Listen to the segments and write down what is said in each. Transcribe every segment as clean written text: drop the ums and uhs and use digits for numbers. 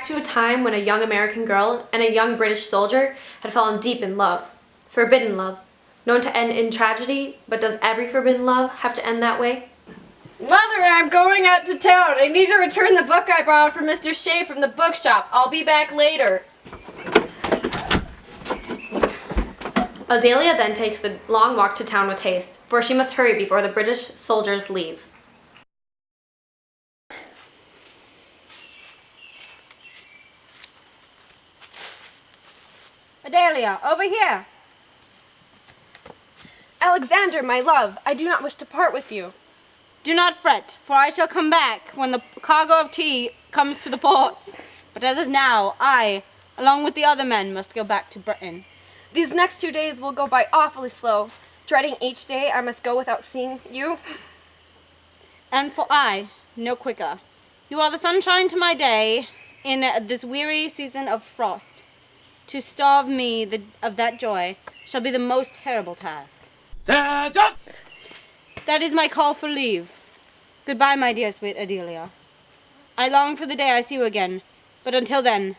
to a time when a young American girl and a young British soldier had fallen deep in love. Forbidden love. Known to end in tragedy, but does every forbidden love have to end that way? Mother, I'm going out to town. I need to return the book I borrowed from Mr. Shea from the bookshop. I'll be back later. Adelia then takes the long walk to town with haste, for she must hurry before the British soldiers leave. Adelia, over here. Alexander, my love, I do not wish to part with you. Do not fret, for I shall come back when the cargo of tea comes to the ports. But as of now, I, along with the other men, must go back to Britain. These next 2 days will go by awfully slow, dreading each day I must go without seeing you. And for I, no quicker. You are the sunshine to my day in this weary season of frost. To starve me of that joy shall be the most terrible task. That is my call for leave. Goodbye, my dear sweet Adelia. I long for the day I see you again, but until then,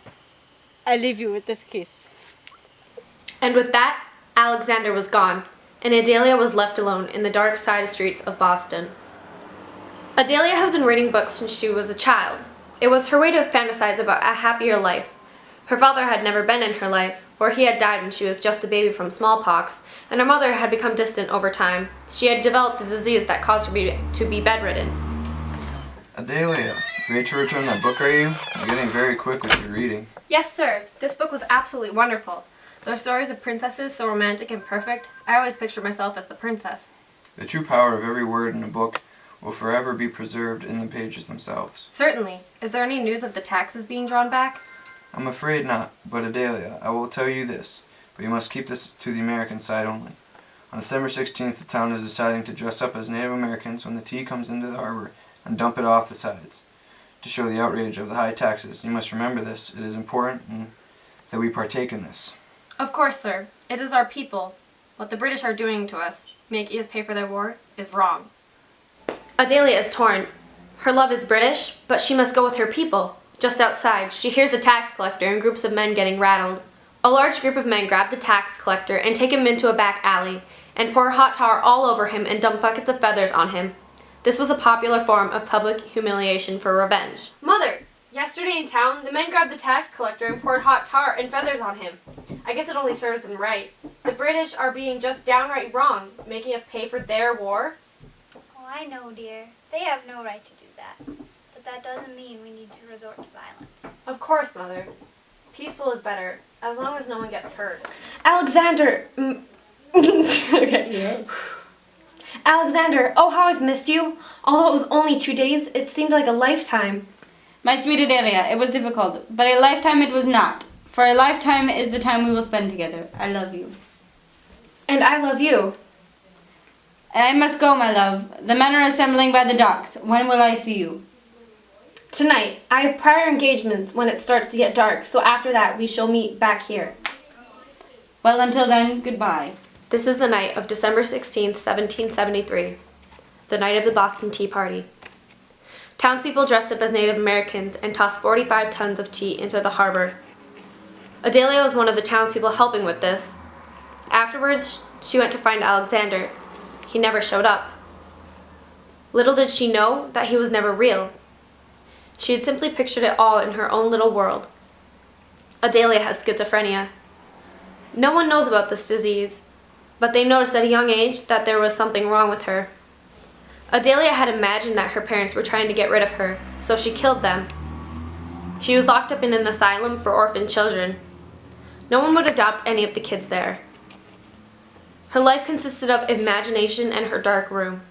I leave you with this kiss. And with that, Alexander was gone, and Adelia was left alone in the dark side streets of Boston. Adelia has been reading books since she was a child. It was her way to fantasize about a happier life. Her father had never been in her life, for he had died when she was just a baby from smallpox, and her mother had become distant over time. She had developed a disease that caused her to be bedridden. Adelia, ready to return that book, are you? You're getting very quick with your reading. Yes, sir. This book was absolutely wonderful. The stories of princesses, so romantic and perfect. I always pictured myself as the princess. The true power of every word in a book will forever be preserved in the pages themselves. Certainly. Is there any news of the taxes being drawn back? I'm afraid not, but Adelia, I will tell you this, but you must keep this to the American side only. On December 16th, the town is deciding to dress up as Native Americans when the tea comes into the harbor and dump it off the sides. To show the outrage of the high taxes, you must remember this. It is important that we partake in this. Of course, sir. It is our people. What the British are doing to us, making us pay for their war, is wrong. Adelia is torn. Her love is British, but she must go with her people. Just outside, she hears the tax collector and groups of men getting rattled. A large group of men grab the tax collector and take him into a back alley and pour hot tar all over him and dump buckets of feathers on him. This was a popular form of public humiliation for revenge. Mother, yesterday in town, the men grabbed the tax collector and poured hot tar and feathers on him. I guess it only serves them right. The British are being just downright wrong, making us pay for their war. Oh, I know, dear. They have no right to do that. But that doesn't mean we need to resort to violence. Of course, Mother. Peaceful is better, as long as no one gets hurt. Alexander! Okay. Yes. Alexander, oh how I've missed you. Although it was only 2 days, it seemed like a lifetime. My sweet Adelia, it was difficult, but a lifetime it was not. For a lifetime is the time we will spend together. I love you. And I love you. I must go, my love. The men are assembling by the docks. When will I see you? Tonight. I have prior engagements when it starts to get dark, so after that we shall meet back here. Well, until then, goodbye. This is the night of December 16th, 1773, the night of the Boston Tea Party. Townspeople dressed up as Native Americans and tossed 45 tons of tea into the harbor. Adelia was one of the townspeople helping with this. Afterwards, she went to find Alexander. He never showed up. Little did she know that he was never real. She had simply pictured it all in her own little world. Adelia has schizophrenia. No one knows about this disease, but they noticed at a young age that there was something wrong with her. Adelia had imagined that her parents were trying to get rid of her, so she killed them. She was locked up in an asylum for orphan children. No one would adopt any of the kids there. Her life consisted of imagination and her dark room.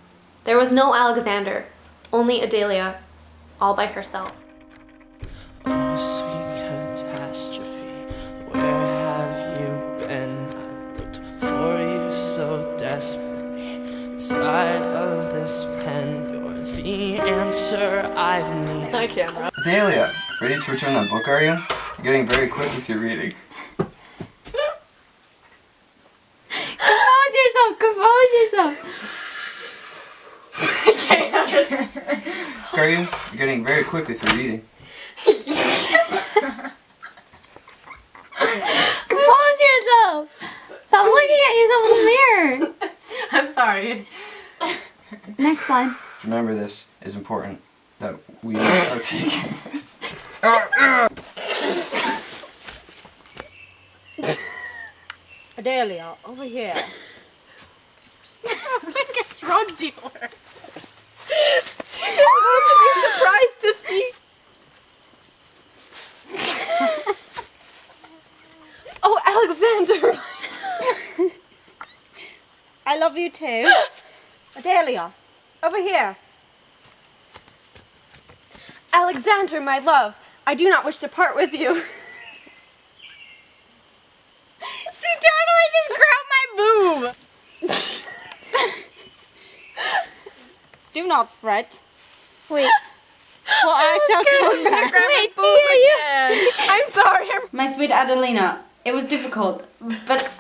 There was no Alexander, only Adelia, all by herself. Oh, sweet catastrophe, where have you been? I've looked for you so desperately. Inside of this pen, you're the answer I've needed. Hi, camera. Adelia, ready to return that book, are you? You're getting very quick with your reading. Compose yourself. Are you? You're getting very quick with your reading. Stop looking at yourself in the mirror. I'm sorry. Next slide. Remember, this is important that we are taking this. Adelia, over here. It's drug dealer. You're supposed to be surprised to see. Oh, Alexander. I love you too. Adelia, over here. Alexander, my love, I do not wish to part with you. She totally just grabbed my boob. Do not fret, Wait. for I shall come back. Wait, Tia, I'm sorry. My sweet Adelina, it was difficult, but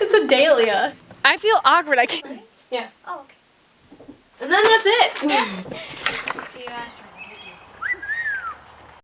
It's a dahlia. I feel awkward. I can't. Yeah. Oh, okay. And then that's it.